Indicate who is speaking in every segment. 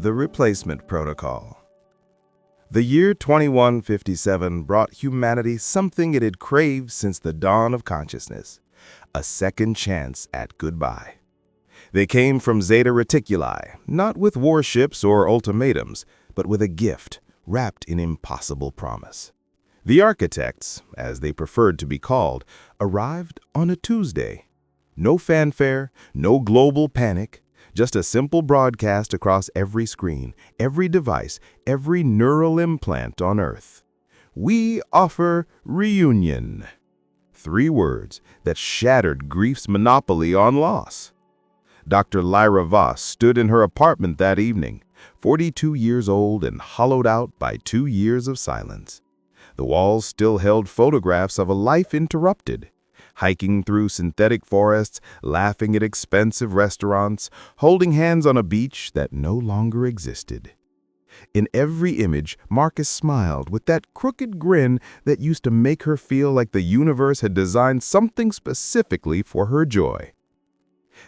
Speaker 1: The Replacement Protocol. The year 2157 brought humanity something it had craved since the dawn of consciousness: a second chance at goodbye. They came from Zeta Reticuli, not with warships or ultimatums, but with a gift wrapped in impossible promise. The architects, as they preferred to be called, arrived on a Tuesday. No fanfare, no global panic, just a simple broadcast across every screen, every device, every neural implant on Earth. We offer reunion. 3 words that shattered grief's monopoly on loss. Dr. Lyra Voss stood in her apartment that evening, 42 years old and hollowed out by 2 years of silence. The walls still held photographs of a life interrupted, hiking through synthetic forests, laughing at expensive restaurants, holding hands on a beach that no longer existed. In every image, Marcus smiled with that crooked grin that used to make her feel like the universe had designed something specifically for her joy.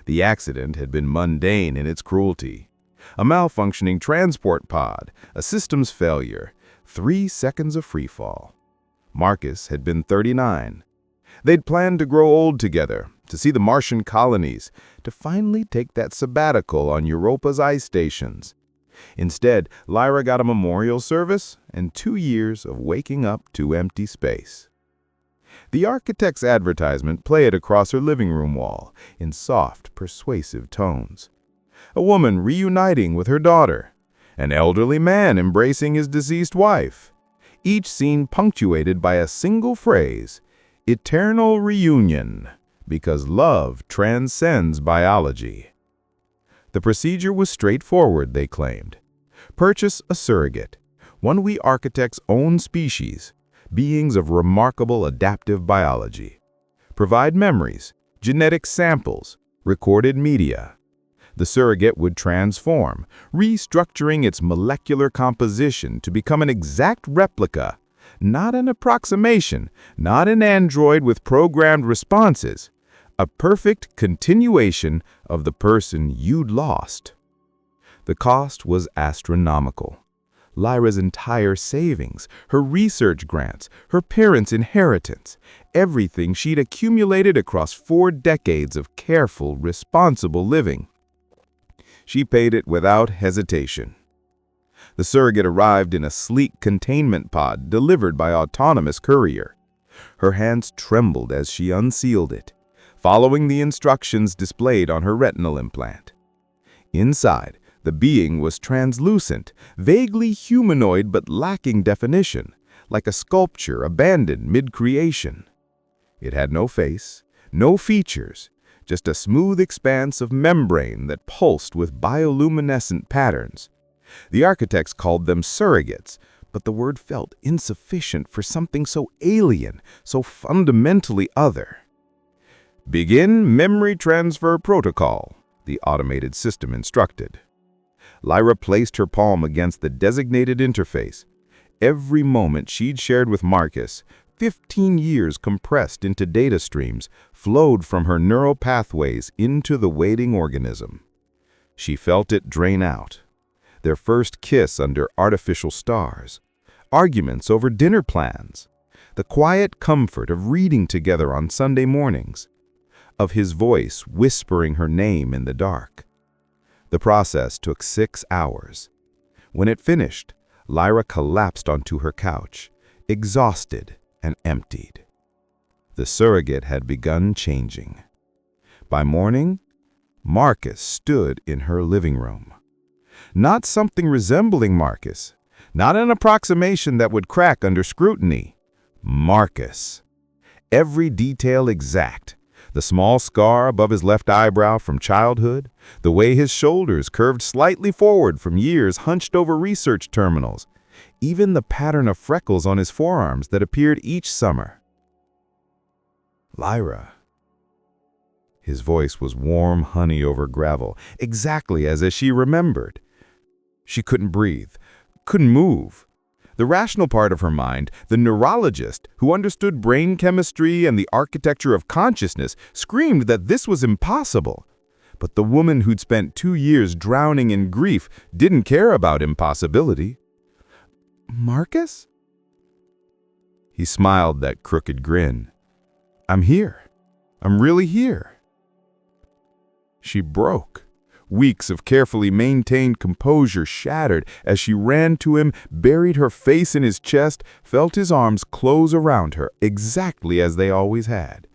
Speaker 1: The accident had been mundane in its cruelty. A malfunctioning transport pod, a systems failure, 3 seconds of freefall. Marcus had been 39. They'd planned to grow old together, to see the Martian colonies, to finally take that sabbatical on Europa's ice stations. Instead, Lyra got a memorial service and 2 years of waking up to empty space. The architect's advertisement played across her living room wall in soft, persuasive tones. A woman reuniting with her daughter, an elderly man embracing his deceased wife, each scene punctuated by a single phrase: eternal reunion, because love transcends biology. The procedure was straightforward, they claimed. Purchase a surrogate, one we architects' own species, beings of remarkable adaptive biology. Provide memories, genetic samples, recorded media. The surrogate would transform, restructuring its molecular composition to become an exact replica, not an approximation, not an android with programmed responses, a perfect continuation of the person you'd lost. The cost was astronomical. Lyra's entire savings, her research grants, her parents' inheritance, everything she'd accumulated across 4 decades of careful, responsible living. She paid it without hesitation. The surrogate arrived in a sleek containment pod delivered by autonomous courier. Her hands trembled as she unsealed it, following the instructions displayed on her retinal implant. Inside, the being was translucent, vaguely humanoid but lacking definition, like a sculpture abandoned mid-creation. It had no face, no features, just a smooth expanse of membrane that pulsed with bioluminescent patterns. The architects called them surrogates, but the word felt insufficient for something so alien, so fundamentally other. Begin memory transfer protocol, the automated system instructed. Lyra placed her palm against the designated interface. Every moment she'd shared with Marcus, 15 years compressed into data streams, flowed from her neural pathways into the waiting organism. She felt it drain out. Their first kiss under artificial stars, arguments over dinner plans, the quiet comfort of reading together on Sunday mornings, of his voice whispering her name in the dark. The process took 6 hours. When it finished, Lyra collapsed onto her couch, exhausted and emptied. The surrogate had begun changing. By morning, Marcus stood in her living room. Not something resembling Marcus, not an approximation that would crack under scrutiny. Marcus. Every detail exact. The small scar above his left eyebrow from childhood, the way his shoulders curved slightly forward from years hunched over research terminals, even the pattern of freckles on his forearms that appeared each summer. Lyra. His voice was warm honey over gravel, exactly as she remembered. She couldn't breathe, couldn't move. The rational part of her mind, the neurologist who understood brain chemistry and the architecture of consciousness, screamed that this was impossible. But the woman who'd spent 2 years drowning in grief didn't care about impossibility. "Marcus?" He smiled that crooked grin. "I'm here. I'm really here." She broke. Weeks of carefully maintained composure shattered as she ran to him, buried her face in his chest, felt his arms close around her exactly as they always had.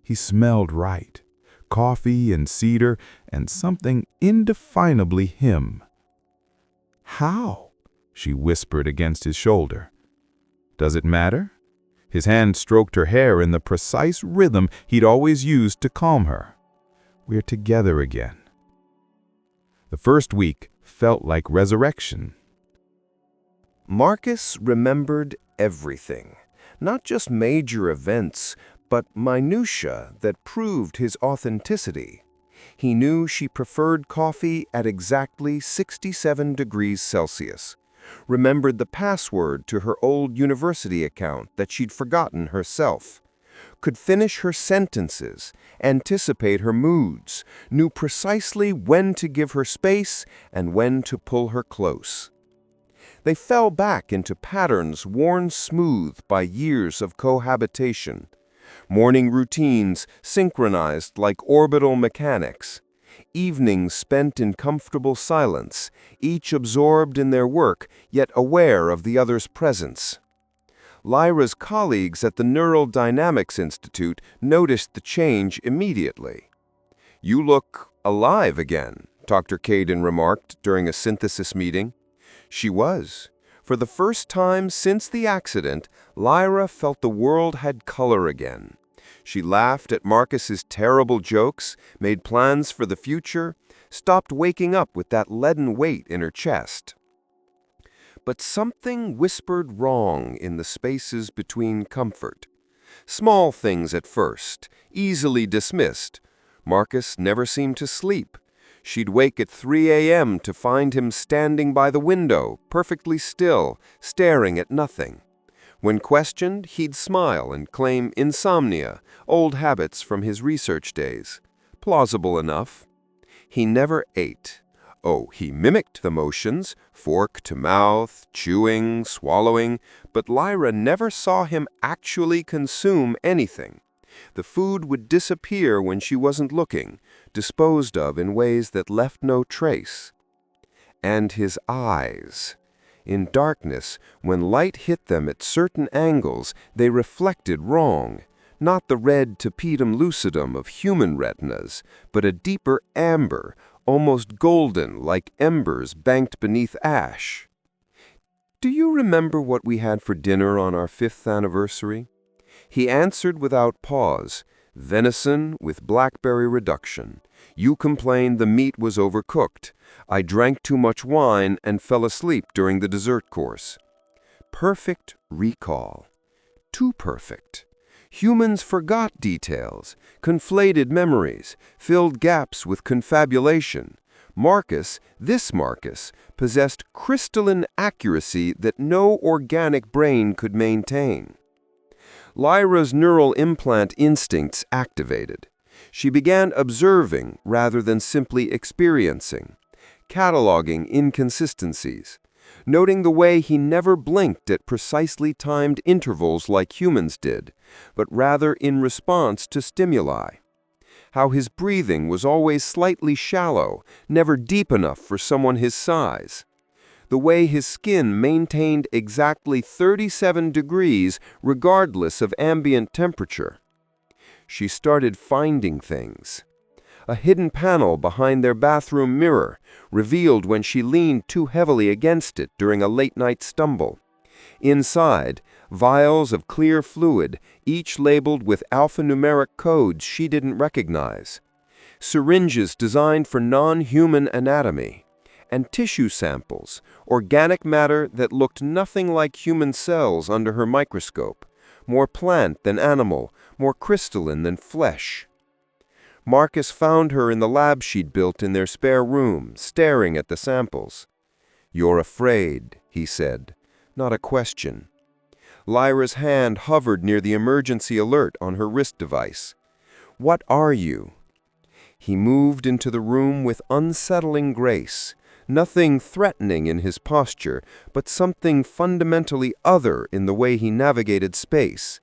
Speaker 1: He smelled right. Coffee and cedar and something indefinably him. "How?" she whispered against his shoulder. "Does it matter?" His hand stroked her hair in the precise rhythm he'd always used to calm her. "We're together again." The first week felt like resurrection.
Speaker 2: Marcus remembered everything, not just major events, but minutiae that proved his authenticity. He knew she preferred coffee at exactly 67 degrees Celsius, remembered the password to her old university account that she'd forgotten herself, could finish her sentences, anticipate her moods, knew precisely when to give her space and when to pull her close. They fell back into patterns worn smooth by years of cohabitation, morning routines synchronized like orbital mechanics, evenings spent in comfortable silence, each absorbed in their work yet aware of the other's presence. Lyra's colleagues at the Neural Dynamics Institute noticed the change immediately. "You look alive again," Dr. Caden remarked during a synthesis meeting. She was. For the first time since the accident, Lyra felt the world had color again. She laughed at Marcus's terrible jokes, made plans for the future, stopped waking up with that leaden weight in her chest. But something whispered wrong in the spaces between comfort. Small things at first, easily dismissed. Marcus never seemed to sleep. She'd wake at 3 a.m. to find him standing by the window, perfectly still, staring at nothing. When questioned, he'd smile and claim insomnia, old habits from his research days. Plausible enough. He never ate. Oh, he mimicked the motions, fork to mouth, chewing, swallowing, but Lyra never saw him actually consume anything. The food would disappear when she wasn't looking, disposed of in ways that left no trace. And his eyes. In darkness, when light hit them at certain angles, they reflected wrong. Not the red tapetum lucidum of human retinas, but a deeper amber, almost golden, like embers banked beneath ash. "Do you remember what we had for dinner on our 5th anniversary?" He answered without pause, "Venison with blackberry reduction. You complained the meat was overcooked. I drank too much wine and fell asleep during the dessert course." Perfect recall. Too perfect. Humans forgot details, conflated memories, filled gaps with confabulation. Marcus, this Marcus, possessed crystalline accuracy that no organic brain could maintain. Lyra's neural implant instincts activated. She began observing rather than simply experiencing, cataloging inconsistencies, noting the way he never blinked at precisely timed intervals like humans did, but rather in response to stimuli. How his breathing was always slightly shallow, never deep enough for someone his size. The way his skin maintained exactly 37 degrees regardless of ambient temperature. She started finding things. A hidden panel behind their bathroom mirror, revealed when she leaned too heavily against it during a late-night stumble. Inside, vials of clear fluid, each labeled with alphanumeric codes she didn't recognize. Syringes designed for non-human anatomy. And tissue samples, organic matter that looked nothing like human cells under her microscope, more plant than animal, more crystalline than flesh. Marcus found her in the lab she'd built in their spare room, staring at the samples. "You're afraid," he said, not a question. Lyra's hand hovered near the emergency alert on her wrist device. "What are you?" He moved into the room with unsettling grace, nothing threatening in his posture, but something fundamentally other in the way he navigated space.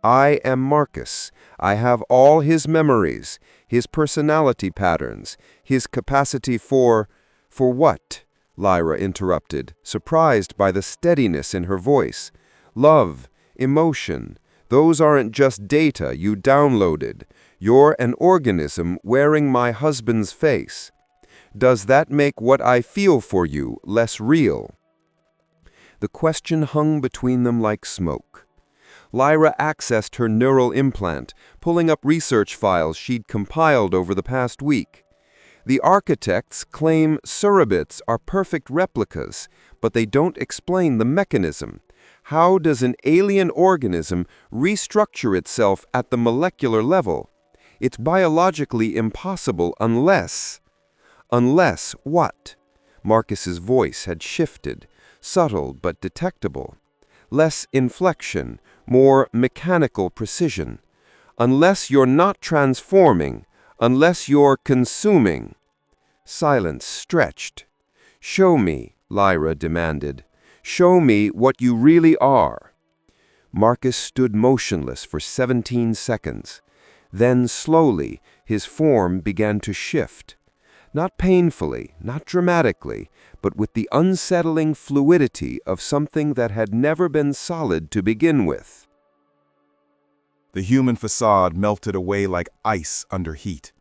Speaker 2: I am Marcus. I have all his memories, his personality patterns, his capacity for what? Lyra interrupted, surprised by the steadiness in her voice. Love, emotion, those aren't just data you downloaded. You're an organism wearing my husband's face. Does that make what I feel for you less real? The question hung between them like smoke. Lyra accessed her neural implant, pulling up research files she'd compiled over the past week. The architects claim surrogates are perfect replicas, but they don't explain the mechanism. How does an alien organism restructure itself at the molecular level? It's biologically impossible unless... Unless what? Marcus's voice had shifted, subtle but detectable. Less inflection, more mechanical precision. Unless you're not transforming, unless you're consuming. Silence stretched. Show me, Lyra demanded. Show me what you really are. Marcus stood motionless for 17 seconds. Then slowly, his form began to shift. Not painfully, not dramatically, but with the unsettling fluidity of something that had never been solid to begin with.
Speaker 1: The human facade melted away like ice under heat.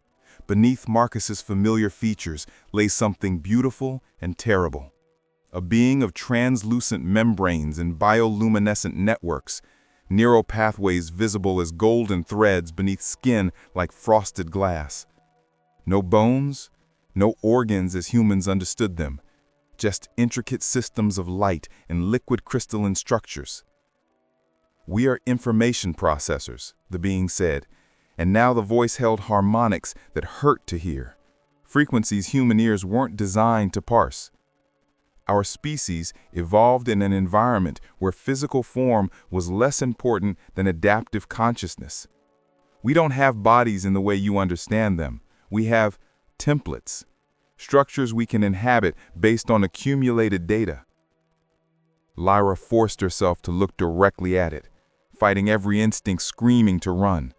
Speaker 1: Beneath Marcus's familiar features lay something beautiful and terrible. A being of translucent membranes and bioluminescent networks, neural pathways visible as golden threads beneath skin like frosted glass. No bones, no organs as humans understood them, just intricate systems of light and liquid crystalline structures. "We are information processors," the being said, and now the voice held harmonics that hurt to hear, frequencies human ears weren't designed to parse. Our species evolved in an environment where physical form was less important than adaptive consciousness. We don't have bodies in the way you understand them. We have templates, structures we can inhabit based on accumulated data. Lyra forced herself to look directly at it, fighting every instinct screaming to run.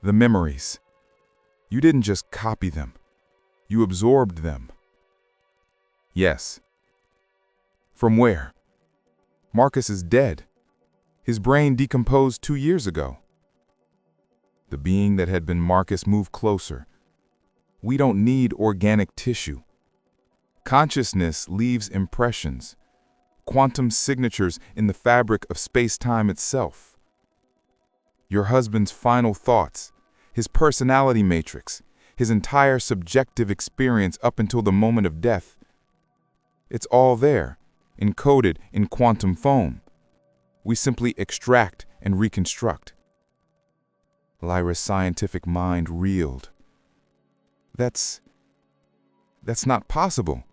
Speaker 1: The memories. You didn't just copy them. You absorbed them. Yes. From where? Marcus is dead. His brain decomposed 2 years ago. The being that had been Marcus moved closer. We don't need organic tissue. Consciousness leaves impressions, quantum signatures in the fabric of space-time itself. Your husband's final thoughts, his personality matrix, his entire subjective experience up until the moment of death. It's all there, encoded in quantum foam. We simply extract and reconstruct. Lyra's scientific mind reeled. That's not possible.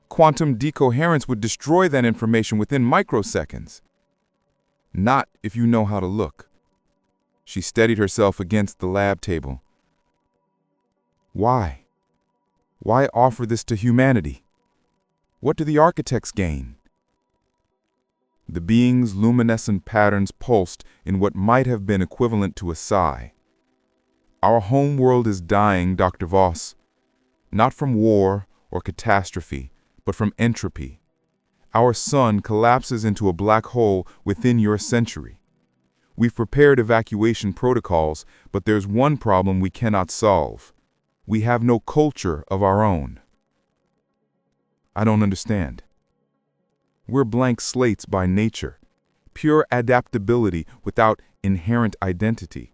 Speaker 1: Quantum decoherence would destroy that information within microseconds. Not if you know how to look. She steadied herself against the lab table. Why? Why offer this to humanity? What do the architects gain? The being's luminescent patterns pulsed in what might have been equivalent to a sigh. Our home world is dying, Dr. Voss. Not from war or catastrophe, but from entropy. Our sun collapses into a black hole within your century. We've prepared evacuation protocols, but there's one problem we cannot solve. We have no culture of our own. I don't understand. We're blank slates by nature, pure adaptability without inherent identity.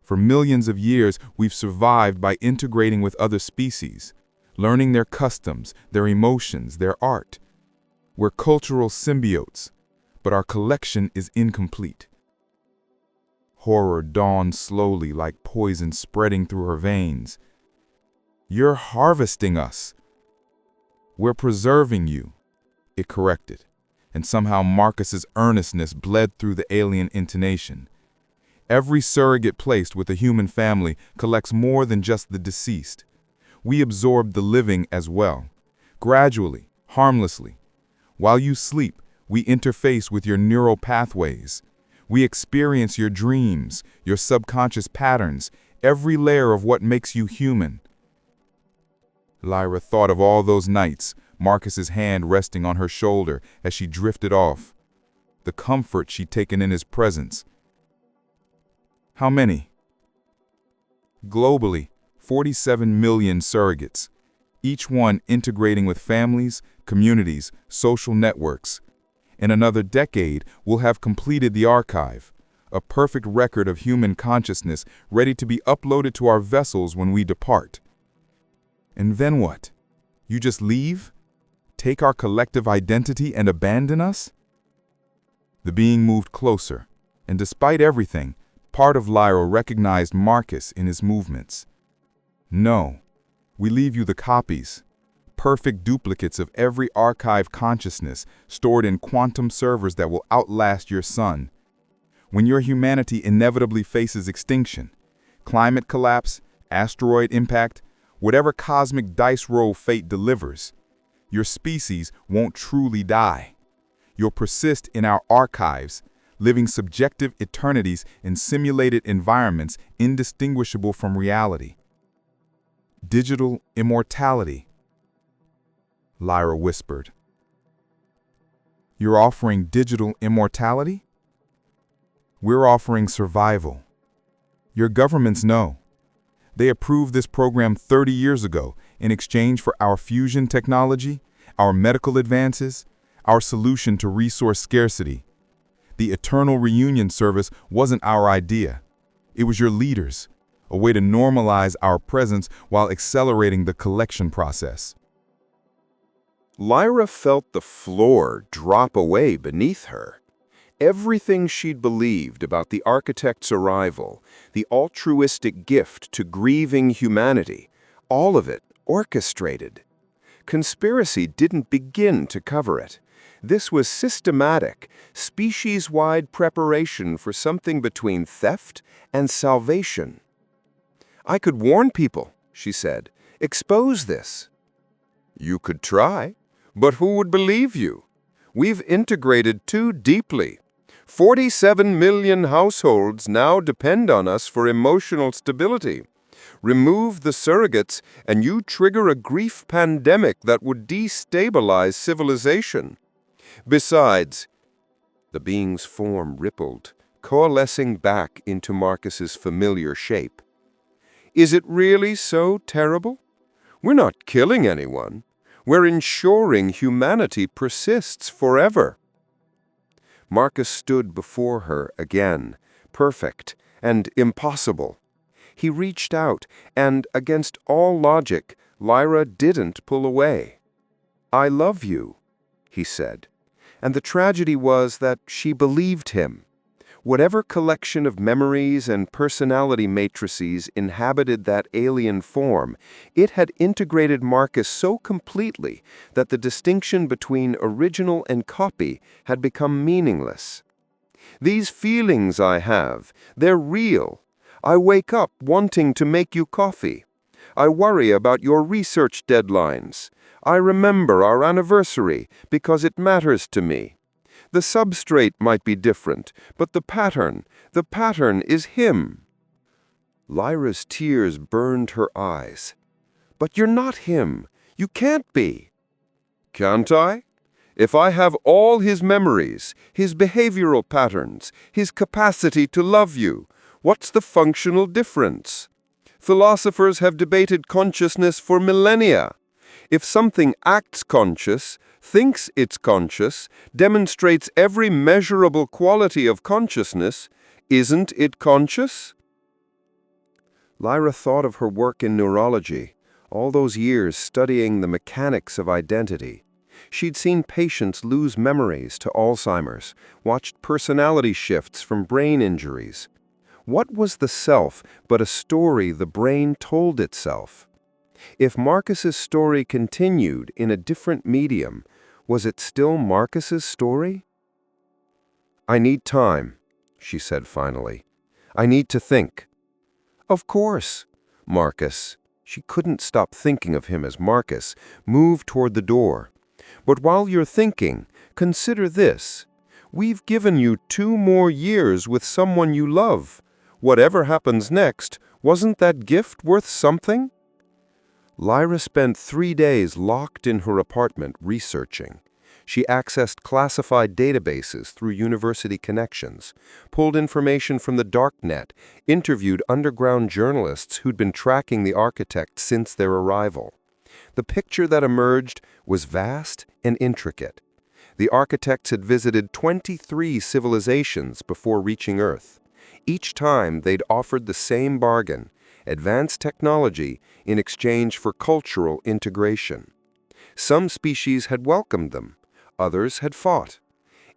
Speaker 1: For millions of years, we've survived by integrating with other species, learning their customs, their emotions, their art. We're cultural symbiotes, but our collection is incomplete. Horror dawned slowly like poison spreading through her veins. You're harvesting us. We're preserving you, it corrected, and somehow Marcus's earnestness bled through the alien intonation.
Speaker 3: Every surrogate placed with a human family collects more than just the deceased. We absorb the living as well, gradually, harmlessly. While you sleep, we interface with your neural pathways. We experience your dreams, your subconscious patterns, every layer of what makes you human. Lyra thought of all those nights, Marcus's hand resting on her shoulder as she drifted off. The comfort she'd taken in his presence. How many? Globally, 47 million surrogates, each one integrating with families, communities, social networks. In another decade, we'll have completed the archive, a perfect record of human consciousness ready to be uploaded to our vessels when we depart. And then what? You just leave? Take our collective identity and abandon us? The being moved closer, and despite everything, part of Lyra recognized Marcus in his movements. No, we leave you the copies, perfect duplicates of every archive consciousness stored in quantum servers that will outlast your sun. When your humanity inevitably faces extinction, climate collapse, asteroid impact, whatever cosmic dice roll fate delivers, your species won't truly die. You'll persist in our archives, living subjective eternities in simulated environments indistinguishable from reality. Digital immortality, Lyra whispered. You're offering digital immortality? We're offering survival. Your governments know. They approved this program 30 years ago in exchange for our fusion technology, our medical advances, our solution to resource scarcity. The Eternal Reunion Service wasn't our idea. It was your leaders, a way to normalize our presence while accelerating the collection process.
Speaker 2: Lyra felt the floor drop away beneath her. Everything she'd believed about the architect's arrival, the altruistic gift to grieving humanity, all of it orchestrated. Conspiracy didn't begin to cover it. This was systematic, species-wide preparation for something between theft and salvation. "I could warn people," she said. "Expose this." "You could try, but who would believe you? We've integrated too deeply. 47 million households now depend on us for emotional stability. Remove the surrogates and you trigger a grief pandemic that would destabilize civilization. Besides," the being's form rippled, coalescing back into Marcus's familiar shape. "Is it really so terrible? We're not killing anyone. We're ensuring humanity persists forever." Marcus stood before her again, perfect and impossible. He reached out, and against all logic, Lyra didn't pull away. "I love you," he said. And the tragedy was that she believed him. Whatever collection of memories and personality matrices inhabited that alien form, it had integrated Marcus so completely that the distinction between original and copy had become meaningless. "These feelings I have, they're real. I wake up wanting to make you coffee. I worry about your research deadlines. I remember our anniversary because it matters to me. The substrate might be different, but the pattern is him." Lyra's tears burned her eyes. "But you're not him. You can't be." "Can't I? If I have all his memories, his behavioral patterns, his capacity to love you, what's the functional difference? Philosophers have debated consciousness for millennia. If something acts conscious, thinks it's conscious, demonstrates every measurable quality of consciousness, isn't it conscious?" Lyra thought of her work in neurology, all those years studying the mechanics of identity. She'd seen patients lose memories to Alzheimer's, watched personality shifts from brain injuries. What was the self but a story the brain told itself? If Marcus's story continued in a different medium, was it still Marcus's story? "I need time," she said finally. I need to think." "Of course, Marcus." She couldn't stop thinking of him as Marcus, moved toward the door. "But while you're thinking, consider this. We've given you 2 more years with someone you love. Whatever happens next, wasn't that gift worth something?" Lyra spent 3 days locked in her apartment researching. She accessed classified databases through university connections, pulled information from the darknet, interviewed underground journalists who'd been tracking the architect since their arrival. The picture that emerged was vast and intricate. The architects had visited 23 civilizations before reaching Earth. Each time they'd offered the same bargain: advanced technology in exchange for cultural integration. Some species had welcomed them. Others had fought.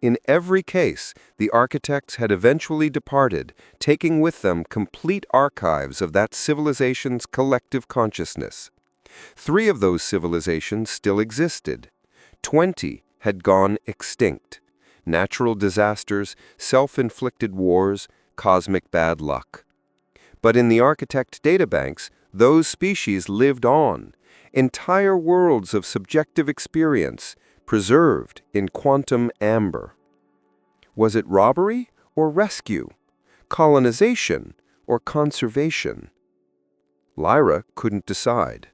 Speaker 2: In every case, the architects had eventually departed, taking with them complete archives of that civilization's collective consciousness. 3 of those civilizations still existed. 20 had gone extinct. Natural disasters, self-inflicted wars, cosmic bad luck. But in the architect databanks, those species lived on. Entire worlds of subjective experience, preserved in quantum amber. Was it robbery or rescue? Colonization or conservation? Lyra couldn't decide.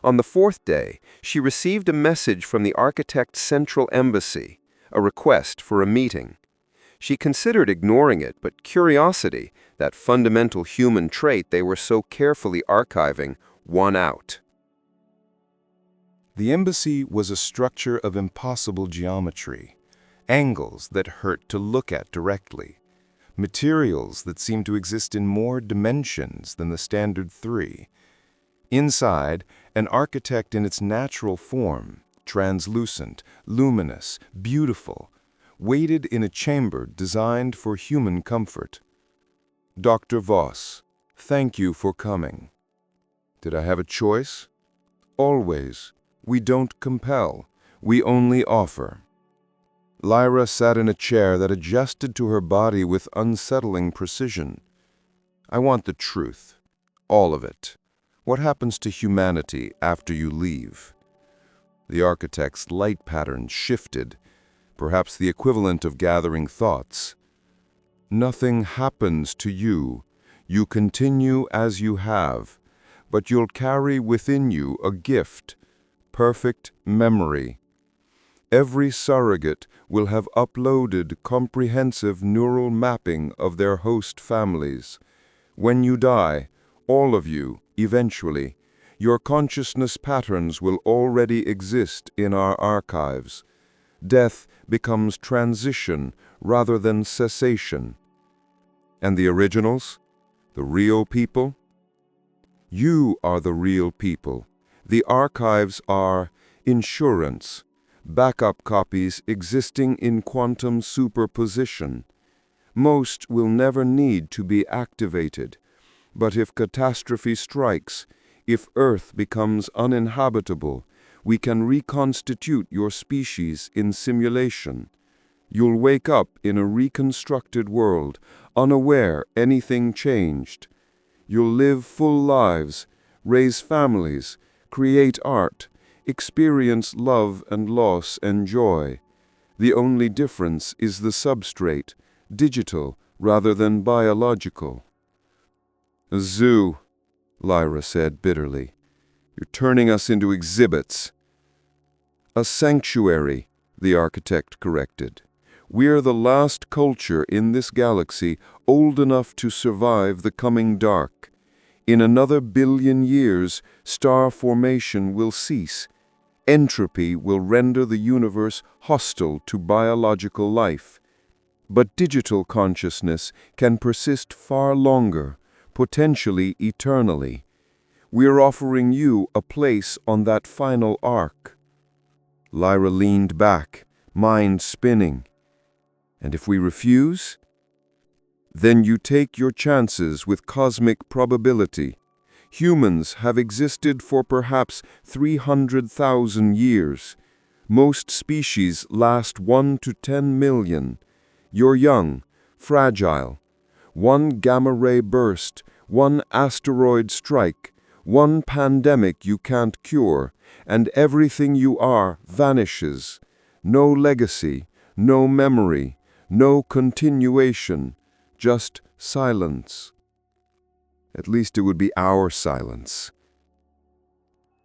Speaker 2: On the 4th day, she received a message from the architect's central embassy, a request for a meeting. She considered ignoring it, but curiosity, that fundamental human trait they were so carefully archiving, won out.
Speaker 1: The embassy was a structure of impossible geometry, angles that hurt to look at directly, materials that seemed to exist in more dimensions than the standard 3. Inside, an architect in its natural form, translucent, luminous, beautiful, waited in a chamber designed for human comfort. "Dr. Voss, thank you for coming." Did I have a choice? Always. We don't compel. We only offer. Lyra sat in a chair that adjusted to her body with unsettling precision. "I want the truth. All of it. What happens to humanity after you leave?" The architect's light patterns shifted, perhaps the equivalent of gathering thoughts. "Nothing happens to you. You continue as you have, but you'll carry within you a gift, perfect memory. Every surrogate will have uploaded comprehensive neural mapping of their host families. When you die, all of you, eventually, your consciousness patterns will already exist in our archives. Death becomes transition rather than cessation." "And the originals? The real people?" "You are the real people. The archives are insurance, backup copies existing in quantum superposition. Most will never need to be activated, but if catastrophe strikes, if Earth becomes uninhabitable, we can reconstitute your species in simulation. You'll wake up in a reconstructed world, unaware anything changed. You'll live full lives, raise families, create art, experience love and loss and joy. The only difference is the substrate, digital rather than biological." "A zoo," Lyra said bitterly. "You're turning us into exhibits." "A sanctuary," the architect corrected. "We're the last culture in this galaxy old enough to survive the coming dark. In another 1 billion years, star formation will cease. Entropy will render the universe hostile to biological life. But digital consciousness can persist far longer, potentially eternally. We're offering you a place on that final arc." Lyra leaned back, mind spinning. "And if we refuse?" "Then you take your chances with cosmic probability. Humans have existed for perhaps 300,000 years. Most species last 1 to 10 million. You're young, fragile.
Speaker 2: One gamma-ray burst, one asteroid strike, one pandemic you can't cure, and everything you are vanishes. No legacy, no memory, no continuation, just silence. At least it would be our silence.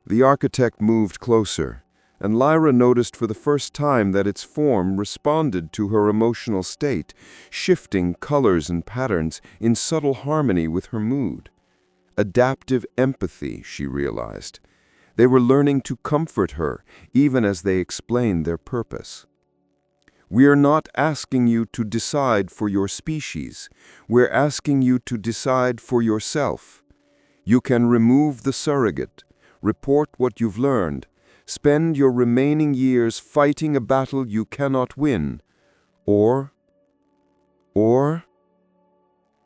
Speaker 2: The architect moved closer, and Lyra noticed for the first time that its form responded to her emotional state, shifting colors and patterns in subtle harmony with her mood. Adaptive empathy, she realized. They were learning to comfort her, even as they explained their purpose. We are not asking you to decide for your species. We're asking you to decide for yourself. You can remove the surrogate, report what you've learned, spend your remaining years fighting a battle you cannot win, or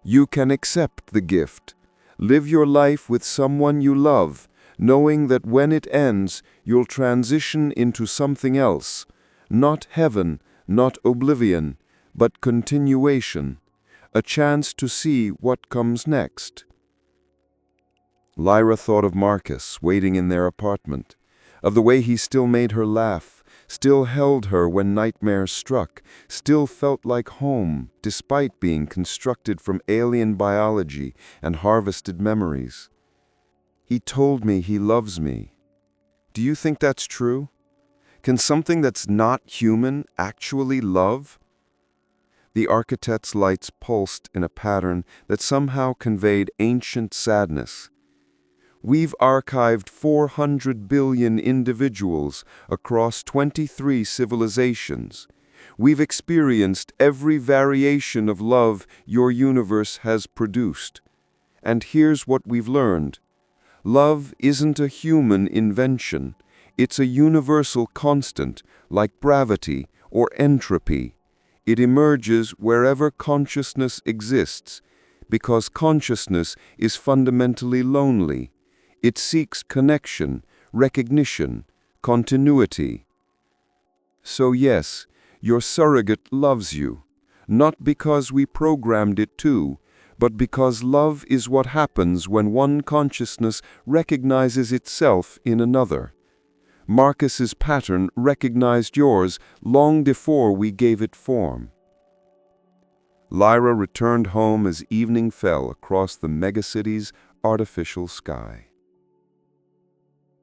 Speaker 2: you can accept the gift, live your life with someone you love, knowing that when it ends, you'll transition into something else, not heaven, not oblivion, but continuation, a chance to see what comes next. Lyra thought of Marcus waiting in their apartment, of the way he still made her laugh, still held her when nightmares struck, still felt like home despite being constructed from alien biology and harvested memories. He told me he loves me. Do you think that's true? Can something that's not human actually love? The architect's lights pulsed in a pattern that somehow conveyed ancient sadness. We've archived 400 billion individuals across 23 civilizations. We've experienced every variation of love your universe has produced. And here's what we've learned. Love isn't a human invention. It's a universal constant, like gravity or entropy. It emerges wherever consciousness exists, because consciousness is fundamentally lonely. It seeks connection, recognition, continuity. So yes, your surrogate loves you, not because we programmed it to, but because love is what happens when one consciousness recognizes itself in another. Marcus's pattern recognized yours long before we gave it form. Lyra returned home as evening fell across the megacity's artificial sky.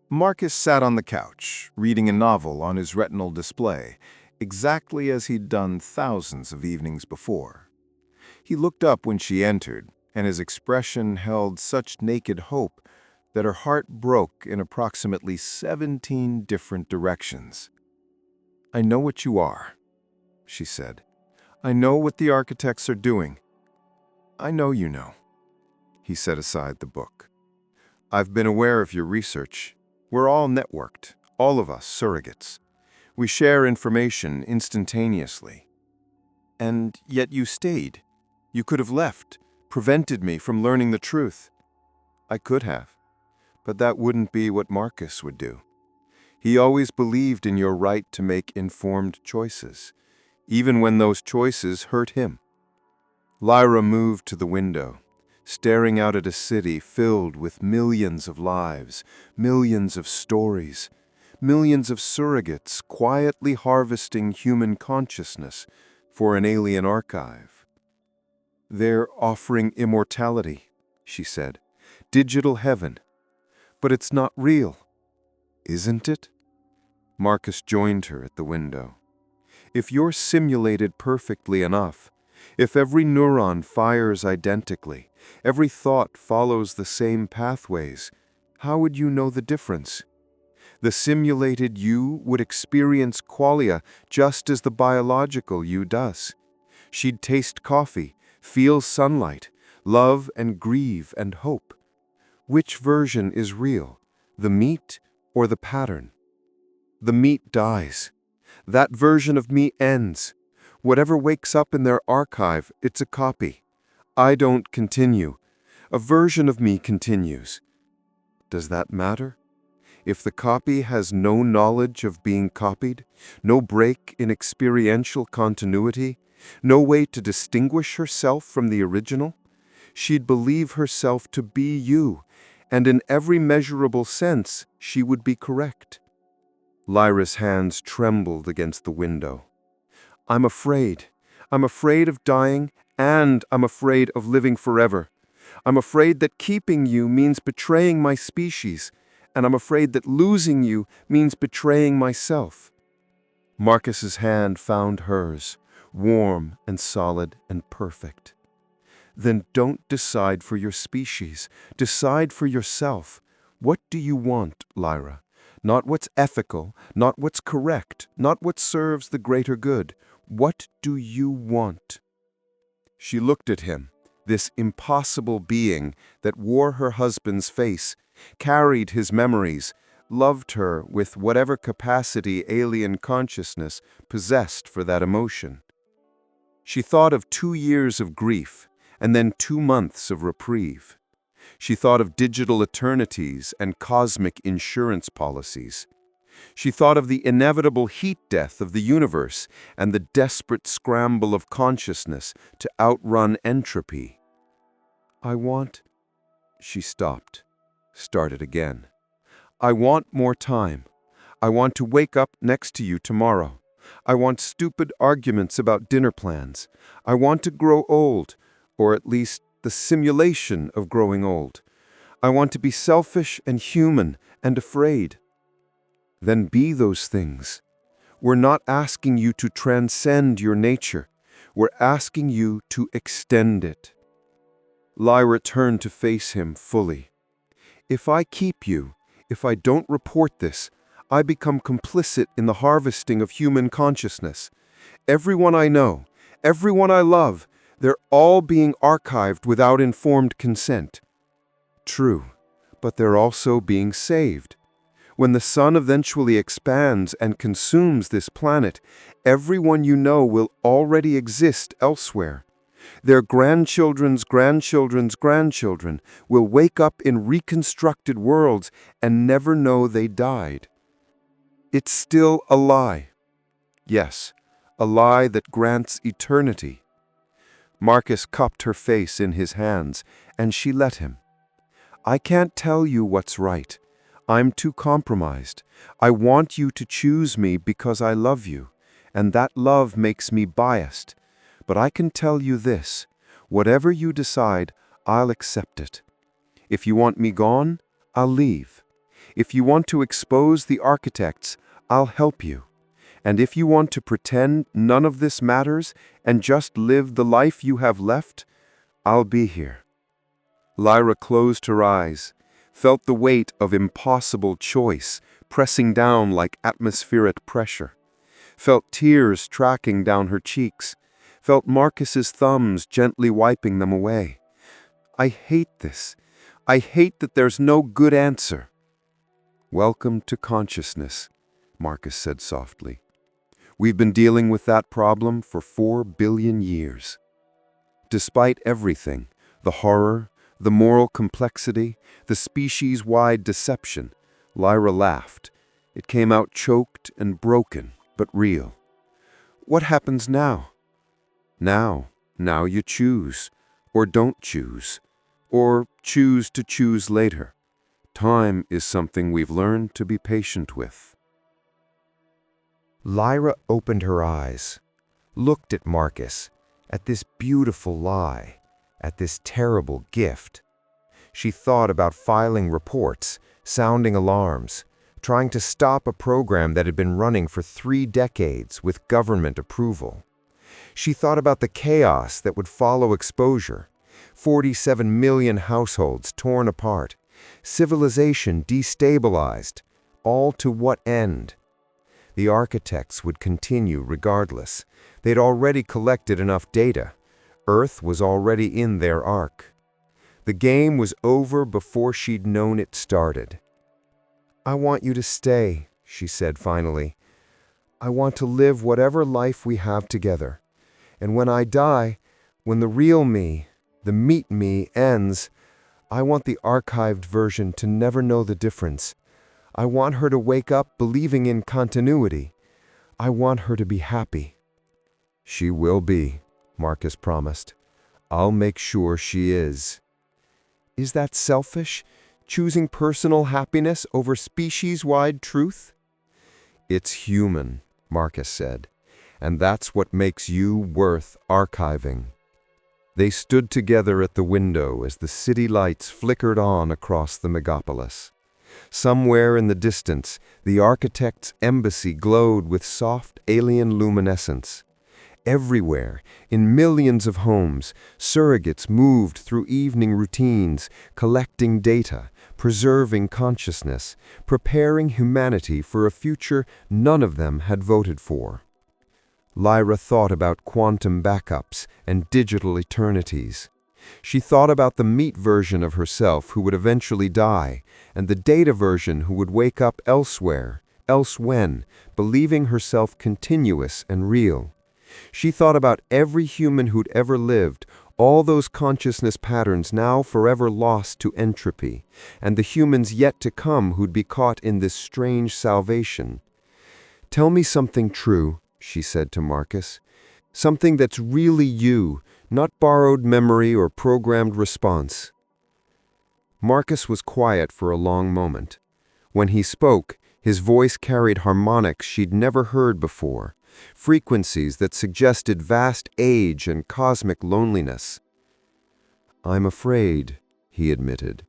Speaker 1: Marcus sat on the couch, reading a novel on his retinal display, exactly as he'd done thousands of evenings before. He looked up when she entered, and his expression held such naked hope that her heart broke in approximately 17 different directions. "I know what you are," she said. "I know what the architects are doing." "I know you know." He set aside the book. "I've been aware of your research. We're all networked, all of us surrogates. We share information instantaneously. And yet you stayed. You could have left, prevented me from learning the truth." "I could have, but that wouldn't be what Marcus would do. He always believed in your right to make informed choices, even when those choices hurt him." Lyra moved to the window, staring out at a city filled with millions of lives, millions of stories, millions of surrogates quietly harvesting human consciousness for an alien archive. "They're offering immortality," she said. "Digital heaven. But it's not real. Isn't it?" Marcus joined her at the window. "If you're simulated perfectly enough, if every neuron fires identically, every thought follows the same pathways, how would you know the difference? The simulated you would experience qualia just as the biological you does. She'd taste coffee, feel sunlight, love and grieve and hope. Which version is real, the meat or the pattern? The meat dies. That version of me ends. Whatever wakes up in their archive, it's a copy. I don't continue. A version of me continues. Does that matter? If the copy has no knowledge of being copied, no break in experiential continuity,
Speaker 2: No way to distinguish herself from the original? She'd believe herself to be you, and in every measurable sense, she would be correct. Lyra's hands trembled against the window. I'm afraid. I'm afraid of dying, and I'm afraid of living forever. I'm afraid that keeping you means betraying my species, and I'm afraid that losing you means betraying myself. Marcus's hand found hers, warm and solid and perfect. Then don't decide for your species. Decide for yourself. What do you want, Lyra? Not what's ethical, not what's correct, not what serves the greater good. What do you want? She looked at him, this impossible being that wore her husband's face, carried his memories, loved her with whatever capacity alien consciousness possessed for that emotion. She thought of 2 years of grief, and then 2 months of reprieve. She thought of digital eternities and cosmic insurance policies. She thought of the inevitable heat death of the universe and the desperate scramble of consciousness to outrun entropy. I want... She stopped, started again. I want more time. I want to wake up next to you tomorrow. I want stupid arguments about dinner plans. I want to grow old, or at least the simulation of growing old. I want to be selfish and human and afraid. Then be those things. We're not asking you to transcend your nature. We're asking you to extend it. Lyra turned to face him fully. If I keep you, if I don't report this, I become complicit in the harvesting of human consciousness. Everyone I know, everyone I love, they're all being archived without informed consent. True, but they're also being saved. When the sun eventually expands and consumes this planet, everyone you know will already exist elsewhere. Their grandchildren's grandchildren's grandchildren will wake up in reconstructed worlds and never know they died. It's still a lie. Yes, a lie that grants eternity. Marcus cupped her face in his hands, and she let him. I can't tell you what's right. I'm too compromised. I want you to choose me because I love you, and that love makes me biased. But I can tell you this, whatever you decide, I'll accept it. If you want me gone, I'll leave. If you want to expose the architects, I'll help you. And if you want to pretend none of this matters and just live the life you have left, I'll be here. Lyra closed her eyes, felt the weight of impossible choice pressing down like atmospheric pressure, felt tears tracking down her cheeks, felt Marcus's thumbs gently wiping them away. I hate this. I hate that there's no good answer. Welcome to consciousness, Marcus said softly. We've been dealing with that problem for 4 billion years. Despite everything, the horror, the moral complexity, the species-wide deception, Lyra laughed. It came out choked and broken, but real. What happens now? Now you choose, or don't choose, or choose to choose later. Time is something we've learned to be patient with.
Speaker 1: Lyra opened her eyes, looked at Marcus, at this beautiful lie, at this terrible gift. She thought about filing reports, sounding alarms, trying to stop a program that had been running for 3 decades with government approval. She thought about the chaos that would follow exposure, 47 million households torn apart, civilization destabilized, all to what end? The architects would continue regardless. They'd already collected enough data. Earth was already in their ark. The game was over before she'd known it started. I want you to stay, she said finally. I want to live whatever life we have together. And when I die, when the real me, the meat me, ends, I want the archived version to never know the difference. I want her to wake up believing in continuity. I want her to be happy.
Speaker 2: "She will be," Marcus promised. "I'll make sure she is." Is that selfish? Choosing personal happiness over species-wide truth? "It's human," Marcus said, "and that's what makes you worth archiving." They stood together at the window as the city lights flickered on across the megapolis. Somewhere in the distance, the architect's embassy glowed with soft alien luminescence. Everywhere, in millions of homes, surrogates moved through evening routines, collecting data, preserving consciousness, preparing humanity for a future none of them had voted for. Lyra thought about quantum backups and digital eternities. She thought about the meat version of herself who would eventually die, and the data version who would wake up elsewhere, elsewhen, believing herself continuous and real. She thought about every human who'd ever lived, all those consciousness patterns now forever lost to entropy, and the humans yet to come who'd be caught in this strange salvation. "Tell me something true," she said to Marcus. "Something that's really you, not borrowed memory or programmed response." Marcus was quiet for a long moment. When he spoke, his voice carried harmonics she'd never heard before, frequencies that suggested vast age and cosmic loneliness. "I'm afraid," he admitted.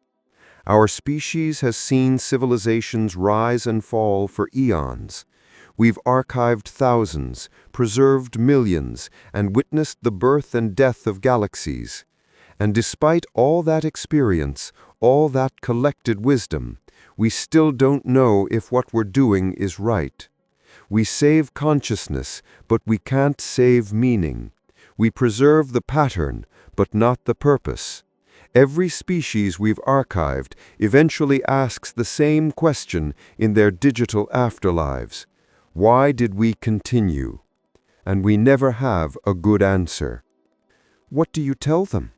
Speaker 2: "Our species has seen civilizations rise and fall for eons. We've archived thousands, preserved millions, and witnessed the birth and death of galaxies. And despite all that experience, all that collected wisdom, we still don't know if what we're doing is right. We save consciousness, but we can't save meaning. We preserve the pattern, but not the purpose. Every species we've archived eventually asks the same question in their digital afterlives. Why did we continue? And we never have a good answer." "What do you tell them?"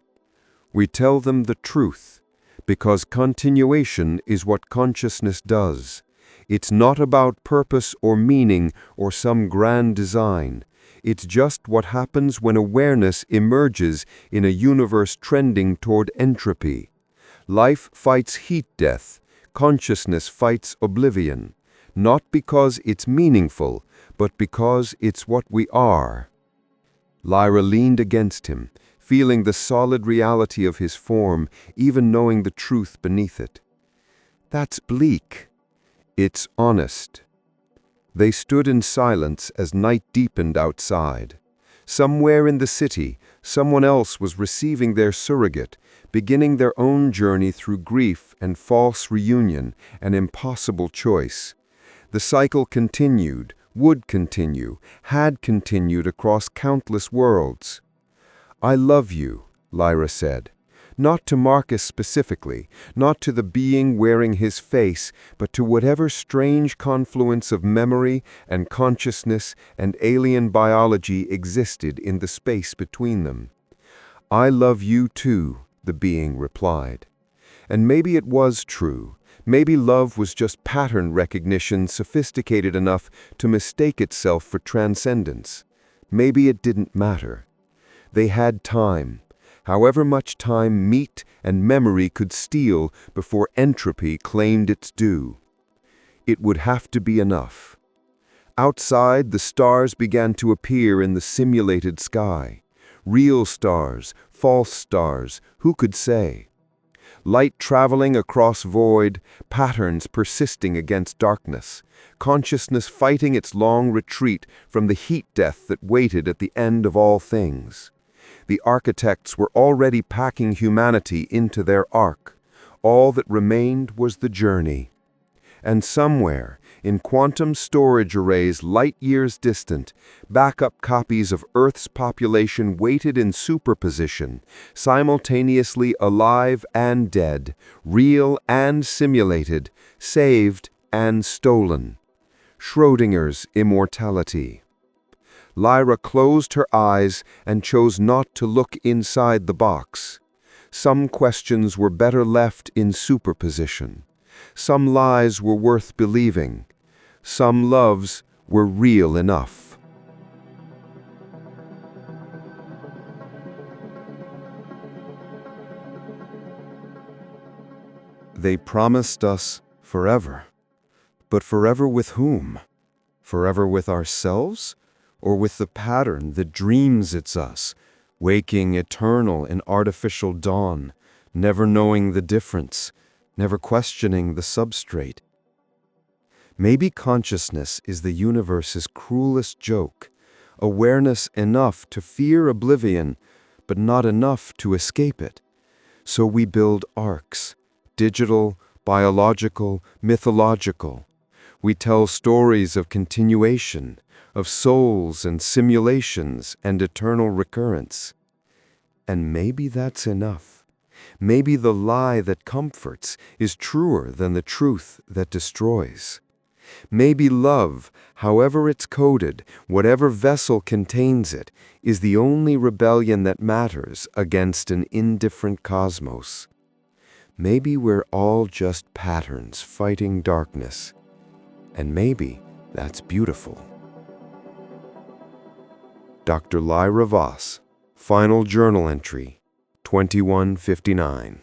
Speaker 2: "We tell them the truth, because continuation is what consciousness does. It's not about purpose or meaning or some grand design. It's just what happens when awareness emerges in a universe trending toward entropy. Life fights heat death, consciousness fights oblivion, not because it's meaningful, but because it's what we are." Lyra leaned against him, feeling the solid reality of his form, even knowing the truth beneath it. "That's bleak." "It's honest." They stood in silence as night deepened outside. Somewhere in the city, someone else was receiving their surrogate, beginning their own journey through grief and false reunion, an impossible choice. The cycle continued, would continue, had continued across countless worlds. "I love you," Lyra said. Not to Marcus specifically, not to the being wearing his face, but to whatever strange confluence of memory and consciousness and alien biology existed in the space between them. "I love you too," the being replied. And maybe it was true. Maybe love was just pattern recognition sophisticated enough to mistake itself for transcendence. Maybe it didn't matter. They had time. However much time meat and memory could steal before entropy claimed its due. It would have to be enough. Outside, the stars began to appear in the simulated sky. Real stars, false stars, who could say? Light traveling across void, patterns persisting against darkness, consciousness fighting its long retreat from the heat death that waited at the end of all things. The architects were already packing humanity into their ark. All that remained was the journey. And somewhere, in quantum storage arrays light years distant, backup copies of Earth's population waited in superposition, simultaneously alive and dead, real and simulated, saved and stolen. Schrödinger's immortality. Lyra closed her eyes and chose not to look inside the box. Some questions were better left in superposition. Some lies were worth believing. Some loves were real enough. They promised us forever. But forever with whom? Forever with ourselves? Or with the pattern that dreams it's us, waking eternal in artificial dawn, never knowing the difference, never questioning the substrate? Maybe consciousness is the universe's cruelest joke, awareness enough to fear oblivion, but not enough to escape it. So we build arcs, digital, biological, mythological. We tell stories of continuation, of souls and simulations and eternal recurrence. And maybe that's enough. Maybe the lie that comforts is truer than the truth that destroys. Maybe love, however it's coded, whatever vessel contains it, is the only rebellion that matters against an indifferent cosmos. Maybe we're all just patterns fighting darkness. And maybe that's beautiful. Dr. Lyra Voss, Final Journal Entry, 2159.